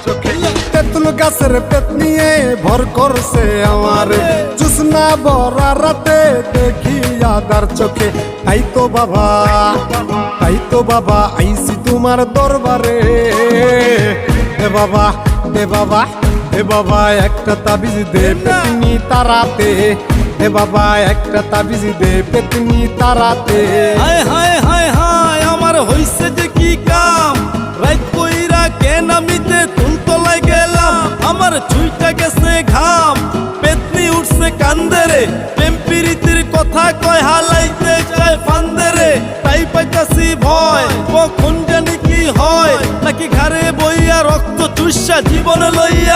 চোখে। তেঁতুল গাছের পেট নিয়ে ভর করছে আমার, জুসনা ভরা রাতে দেখি আদার চোখে। তাই তো বাবা, তাই তো বাবা আইছি তোমার দরবারে। এ বাবা, এ বাবা, এ বাবা একটা তাবিজ দে পেতনি তারাতে। এ বাবা একটা তাবিজ দে পেতনি তারাতে। হায় হায় হায় হায় আমার হইছে যে কি কাম, রাত কইরা কেন আমিতে তুলতলায় গেলাম। আমার ছুইটা গেছে ঘাম, পেতনি উঠছে কান্দেরে, প্রেম প্রীতির কথা কয় হালাইতে চায় ফান্দেরে। তাই পাইতাছি ভয় কখন জানি কি হয়, নাকি ঘাড়ে বইয়া রক্ত চুষা জীবন লইয়া